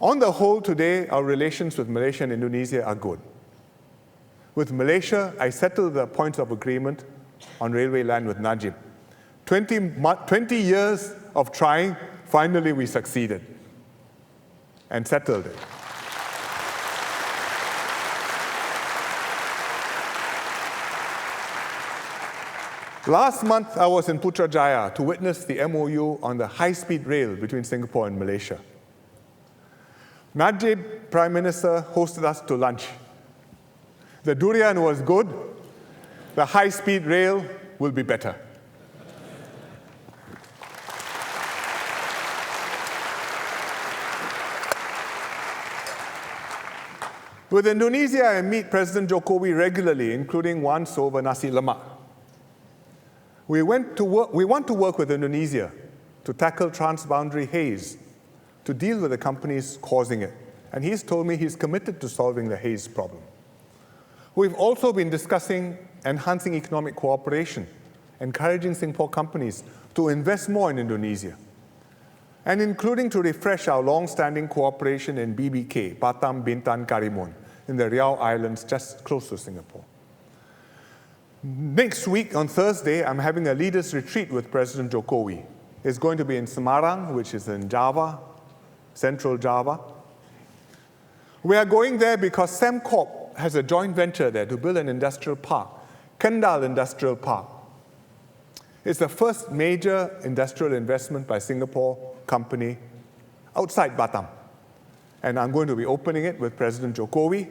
[SPEAKER 2] On the whole, today, our relations with Malaysia and Indonesia are good. With Malaysia, I settled the points of agreement on railway land with Najib. 20 years of trying, finally we succeeded and settled it. Last month, I was in Putrajaya to witness the MOU on the high-speed rail between Singapore and Malaysia. Najib, Prime Minister, hosted us to lunch. The durian was good. The high-speed rail will be better. With Indonesia, I meet President Jokowi regularly, including once over nasi lemak. We want to work with Indonesia to tackle transboundary haze, to deal with the companies causing it. And he's told me he's committed to solving the haze problem. We've also been discussing enhancing economic cooperation, encouraging Singapore companies to invest more in Indonesia, and including to refresh our long-standing cooperation in BBK, Batam, Bintan, Karimun, in the Riau Islands just close to Singapore. Next week, on Thursday, I'm having a leaders' retreat with President Jokowi. It's going to be in Semarang, which is in Java, Central Java. We are going there because Sembcorp has a joint venture there to build an industrial park, Kendal Industrial Park. It's the first major industrial investment by Singapore company outside Batam. And I'm going to be opening it with President Jokowi,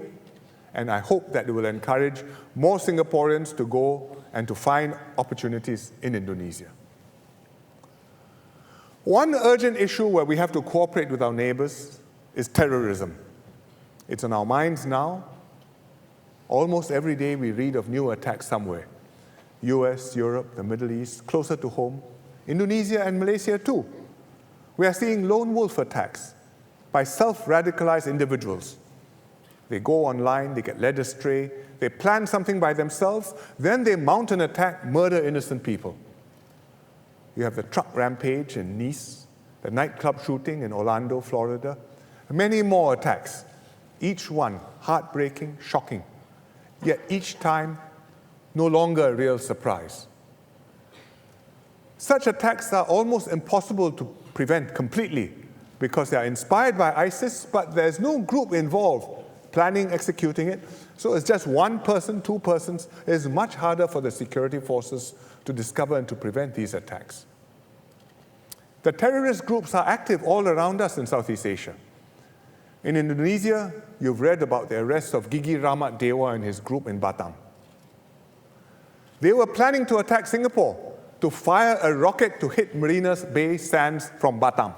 [SPEAKER 2] and I hope that it will encourage more Singaporeans to go and to find opportunities in Indonesia. One urgent issue where we have to cooperate with our neighbors is terrorism. It's on our minds now. Almost every day we read of new attacks somewhere. US, Europe, the Middle East, closer to home, Indonesia and Malaysia too. We are seeing lone wolf attacks by self-radicalized individuals. They go online, they get led astray, they plan something by themselves, then they mount an attack, murder innocent people. You have the truck rampage in Nice, the nightclub shooting in Orlando, Florida, many more attacks, each one heartbreaking, shocking, yet each time no longer a real surprise. Such attacks are almost impossible to prevent completely because they are inspired by ISIS, but there's no group involved planning, executing it. So it's just one person, two persons. It's much harder for the security forces to discover and to prevent these attacks. The terrorist groups are active all around us in Southeast Asia. In Indonesia, you've read about the arrest of Gigi Rahmat Dewa and his group in Batam. They were planning to attack Singapore, to fire a rocket to hit Marina Bay Sands from Batam.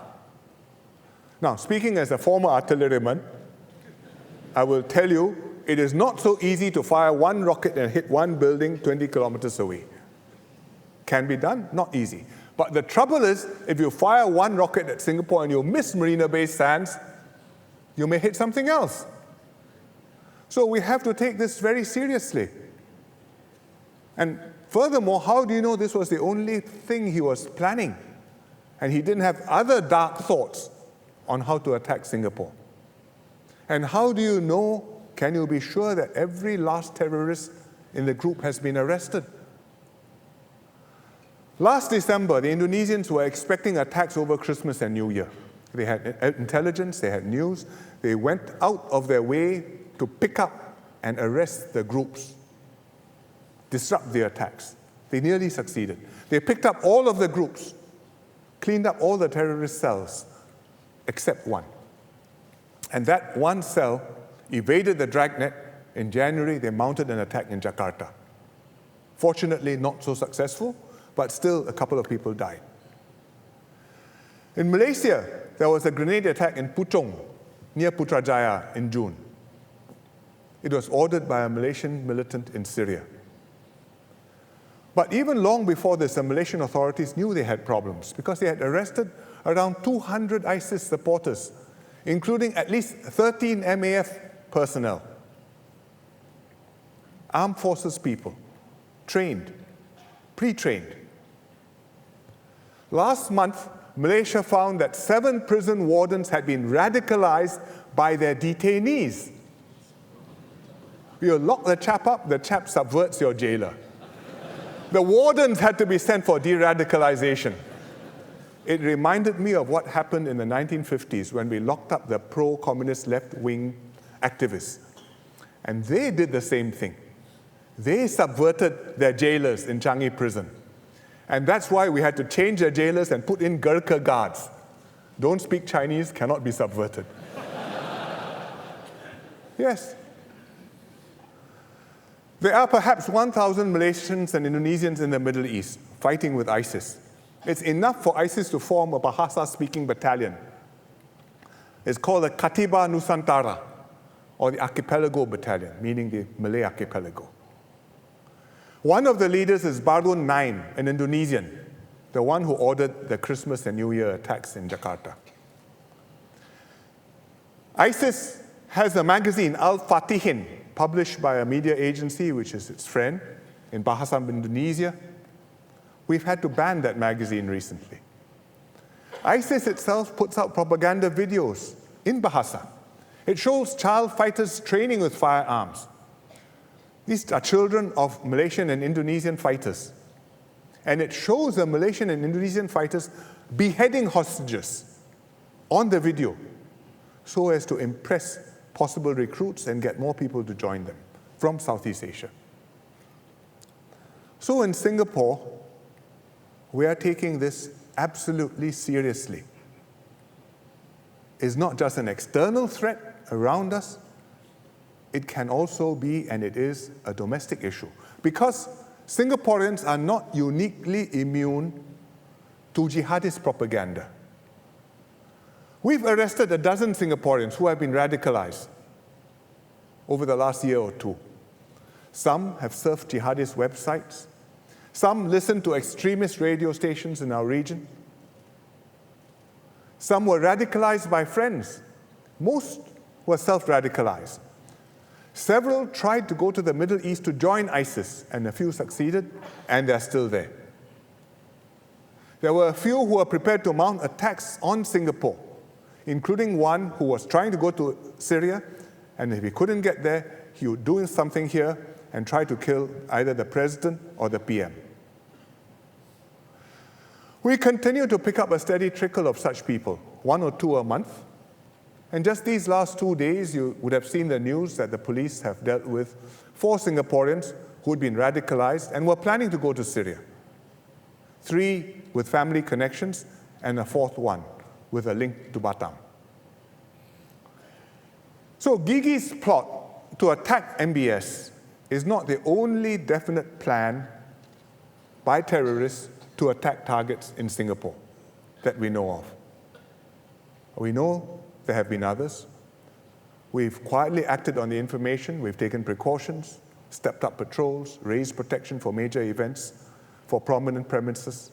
[SPEAKER 2] Now, speaking as a former artilleryman, I will tell you, it is not so easy to fire one rocket and hit one building 20 kilometers away. Can be done, not easy. But the trouble is, if you fire one rocket at Singapore and you miss Marina Bay Sands, you may hit something else. So we have to take this very seriously. And furthermore, how do you know this was the only thing he was planning? And he didn't have other dark thoughts on how to attack Singapore. And how do you know, can you be sure that every last terrorist in the group has been arrested? Last December, the Indonesians were expecting attacks over Christmas and New Year. They had intelligence, they had news. They went out of their way to pick up and arrest the groups, disrupt the attacks. They nearly succeeded. They picked up all of the groups, cleaned up all the terrorist cells, except one. And that one cell evaded the dragnet. In January, they mounted an attack in Jakarta. Fortunately, not so successful, but still a couple of people died. In Malaysia, there was a grenade attack in Puchong, near Putrajaya, in June. It was ordered by a Malaysian militant in Syria. But even long before this, the Malaysian authorities knew they had problems because they had arrested around 200 ISIS supporters, including at least 13 MAF personnel. Armed forces people, trained, pre-trained. Last month, Malaysia found that 7 prison wardens had been radicalized by their detainees. You lock the chap up, the chap subverts your jailer. The wardens had to be sent for de-radicalization. It reminded me of what happened in the 1950s when we locked up the pro-communist left-wing activists. And they did the same thing. They subverted their jailers in Changi prison. And that's why we had to change their jailers and put in Gurkha guards. Don't speak Chinese, cannot be subverted. Yes. There are perhaps 1,000 Malaysians and Indonesians in the Middle East fighting with ISIS. It's enough for ISIS to form a Bahasa-speaking battalion. It's called the Katiba Nusantara, or the Archipelago Battalion, meaning the Malay Archipelago. One of the leaders is Barun Naim, an Indonesian, the one who ordered the Christmas and New Year attacks in Jakarta. ISIS has a magazine, Al-Fatihin, published by a media agency, which is its friend, in Bahasa Indonesia. We've had to ban that magazine recently. ISIS itself puts out propaganda videos in Bahasa. It shows child fighters training with firearms. These are children of Malaysian and Indonesian fighters. And it shows the Malaysian and Indonesian fighters beheading hostages on the video so as to impress possible recruits and get more people to join them from Southeast Asia. So in Singapore, we are taking this absolutely seriously. It's not just an external threat around us, it can also be, and it is, a domestic issue. Because Singaporeans are not uniquely immune to jihadist propaganda. We've arrested 12 Singaporeans who have been radicalized over the last year or two. Some have surfed jihadist websites. Some listen to extremist radio stations in our region. Some were radicalized by friends. Most were self-radicalized. Several tried to go to the Middle East to join ISIS, and a few succeeded, and they're still there. There were a few who were prepared to mount attacks on Singapore, including one who was trying to go to Syria, and if he couldn't get there, he would do something here and try to kill either the president or the PM. We continue to pick up a steady trickle of such people, 1 or 2 a month. And just these last 2 days, you would have seen the news that the police have dealt with 4 Singaporeans who had been radicalized and were planning to go to Syria. 3 with family connections, and a 4th one with a link to Batam. So Gigi's plot to attack MBS is not the only definite plan by terrorists to attack targets in Singapore that we know of. We know there have been others. We've quietly acted on the information. We've taken precautions, stepped up patrols, raised protection for major events, for prominent premises.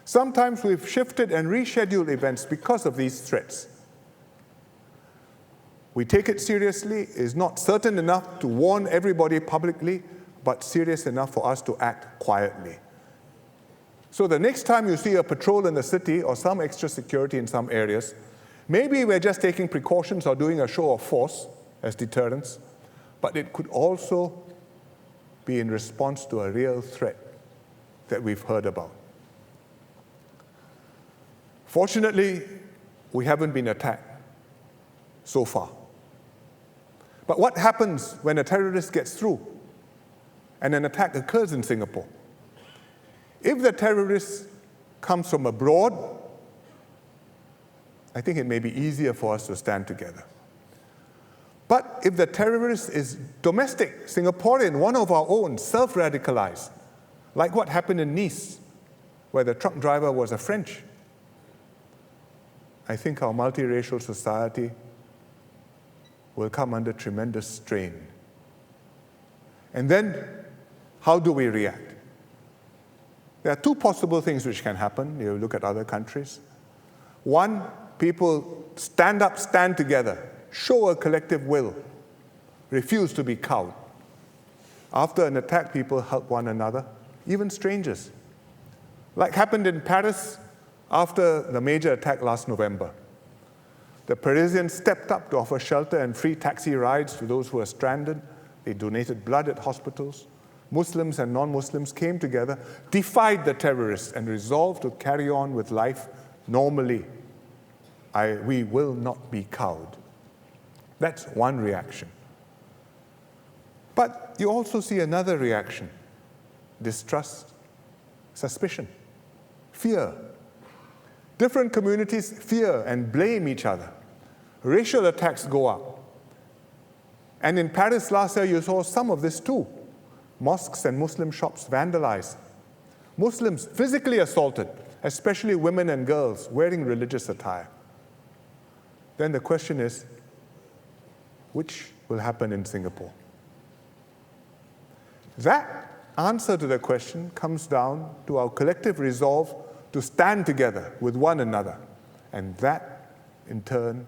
[SPEAKER 2] Sometimes we've shifted and rescheduled events because of these threats. We take it seriously. It's not certain enough to warn everybody publicly, but serious enough for us to act quietly. So the next time you see a patrol in the city or some extra security in some areas, maybe we're just taking precautions or doing a show of force as deterrence, but it could also be in response to a real threat that we've heard about. Fortunately, we haven't been attacked so far. But what happens when a terrorist gets through and an attack occurs in Singapore? If the terrorist comes from abroad, I think it may be easier for us to stand together. But if the terrorist is domestic, Singaporean, one of our own, self-radicalized, like what happened in Nice, where the truck driver was a French, I think our multiracial society will come under tremendous strain. And then, how do we react? There are 2 possible things which can happen. You look at other countries. One, people stand up, stand together, show a collective will, refuse to be cowed. After an attack, people help one another, even strangers. Like happened in Paris after the major attack last November. The Parisians stepped up to offer shelter and free taxi rides to those who were stranded. They donated blood at hospitals. Muslims and non-Muslims came together, defied the terrorists, and resolved to carry on with life normally. We will not be cowed. That's one reaction. But you also see another reaction: distrust, suspicion, fear. Different communities fear and blame each other. Racial attacks go up. And in Paris last year, you saw some of this too. Mosques and Muslim shops vandalized. Muslims physically assaulted, especially women and girls wearing religious attire. Then the question is, which will happen in Singapore? That answer to the question comes down to our collective resolve to stand together with one another. And that, in turn,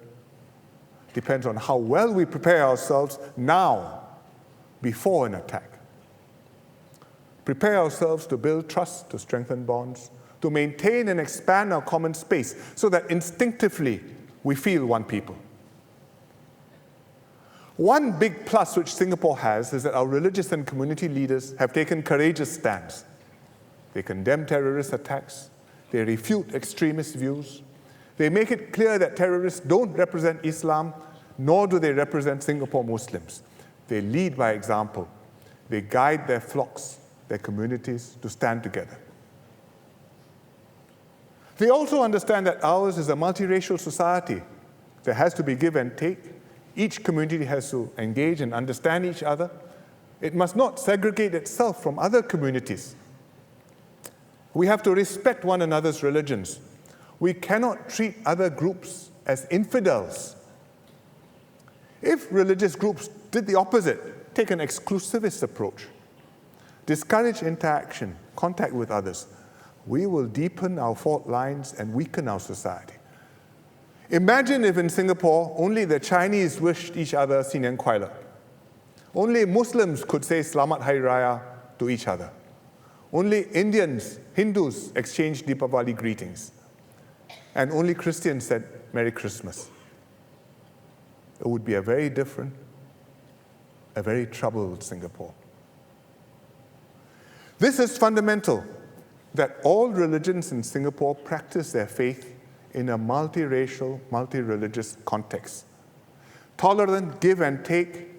[SPEAKER 2] depends on how well we prepare ourselves now, before an attack. Prepare ourselves to build trust, to strengthen bonds, to maintain and expand our common space so that instinctively we feel one people. One big plus which Singapore has is that our religious and community leaders have taken courageous stands. They condemn terrorist attacks. They refute extremist views. They make it clear that terrorists don't represent Islam, nor do they represent Singapore Muslims. They lead by example. They guide their flocks, their communities, to stand together. They also understand that ours is a multiracial society. There has to be give and take. Each community has to engage and understand each other. It must not segregate itself from other communities. We have to respect one another's religions. We cannot treat other groups as infidels. If religious groups did the opposite, take an exclusivist approach, discourage interaction, contact with others, we will deepen our fault lines and weaken our society. Imagine if in Singapore only the Chinese wished each other Sinian Kuai Le. Only Muslims could say Selamat Hari Raya to each other. Only Indians, Hindus exchanged Deepavali greetings. And only Christians said Merry Christmas. It would be a very different, a very troubled Singapore. This is fundamental, that all religions in Singapore practice their faith in a multiracial, multi-religious context. Tolerant, give and take,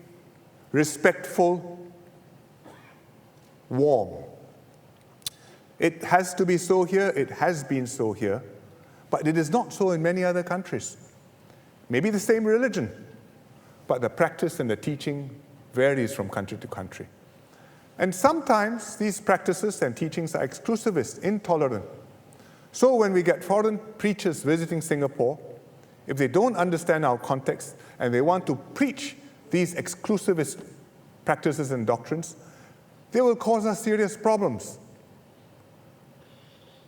[SPEAKER 2] respectful, warm. It has to be so here, it has been so here, but it is not so in many other countries. Maybe the same religion, but the practice and the teaching varies from country to country. And sometimes these practices and teachings are exclusivist, intolerant. So when we get foreign preachers visiting Singapore, if they don't understand our context and they want to preach these exclusivist practices and doctrines, they will cause us serious problems.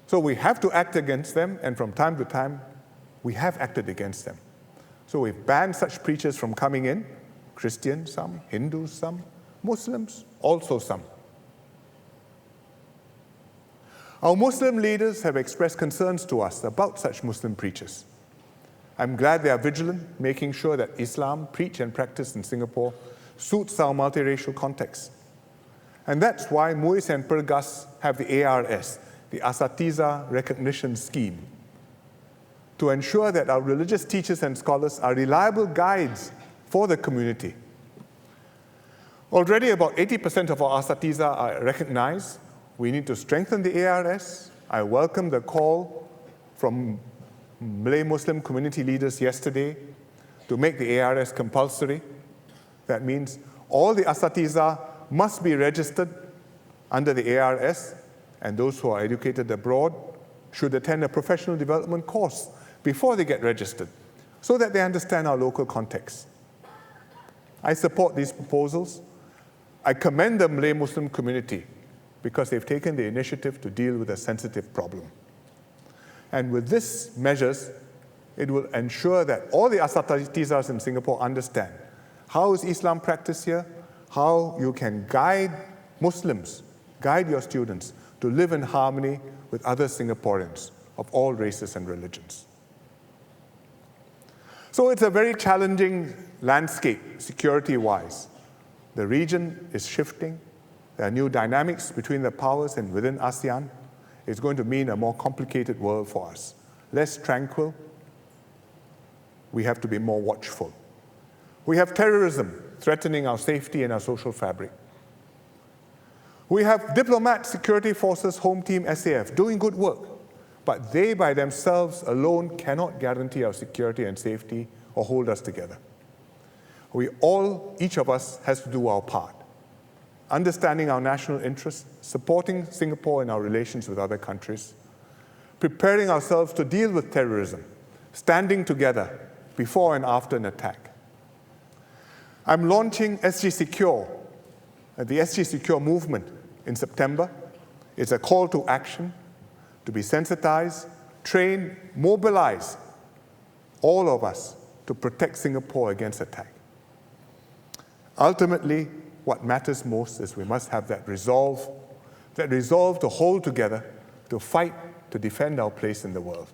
[SPEAKER 2] So we have to act against them, and from time to time, we have acted against them. So we've banned such preachers from coming in, Christians some, Hindus some, Muslims also some. Our Muslim leaders have expressed concerns to us about such Muslim preachers. I'm glad they are vigilant, making sure that Islam, preached and practiced in Singapore, suits our multiracial context. And that's why MUIS and Pergas have the ARS, the Asatiza Recognition Scheme, to ensure that our religious teachers and scholars are reliable guides for the community. Already about 80% of our Asatiza are recognized. We need to strengthen the ARS. I welcome the call from Malay Muslim community leaders yesterday to make the ARS compulsory. That means all the Asatiza must be registered under the ARS, and those who are educated abroad should attend a professional development course before they get registered, so that they understand our local context. I support these proposals. I commend the Malay Muslim community because they've taken the initiative to deal with a sensitive problem. And with these measures, it will ensure that all the Asatizas in Singapore understand how is Islam practiced here, how you can guide Muslims, guide your students to live in harmony with other Singaporeans of all races and religions. So it's a very challenging landscape, security-wise. The region is shifting. There are new dynamics between the powers and within ASEAN. It's going to mean a more complicated world for us. Less tranquil. We have to be more watchful. We have terrorism threatening our safety and our social fabric. We have diplomat security forces, Home Team, SAF, doing good work. But they by themselves alone cannot guarantee our security and safety or hold us together. Each of us has to do our part. Understanding our national interests, supporting Singapore in our relations with other countries, preparing ourselves to deal with terrorism, standing together before and after an attack. I'm launching SG Secure, the SG Secure movement, in September is a call to action to be sensitized, train, mobilize all of us to protect Singapore against attack. Ultimately, what matters most is we must have that resolve to hold together, to fight, to defend our place in the world.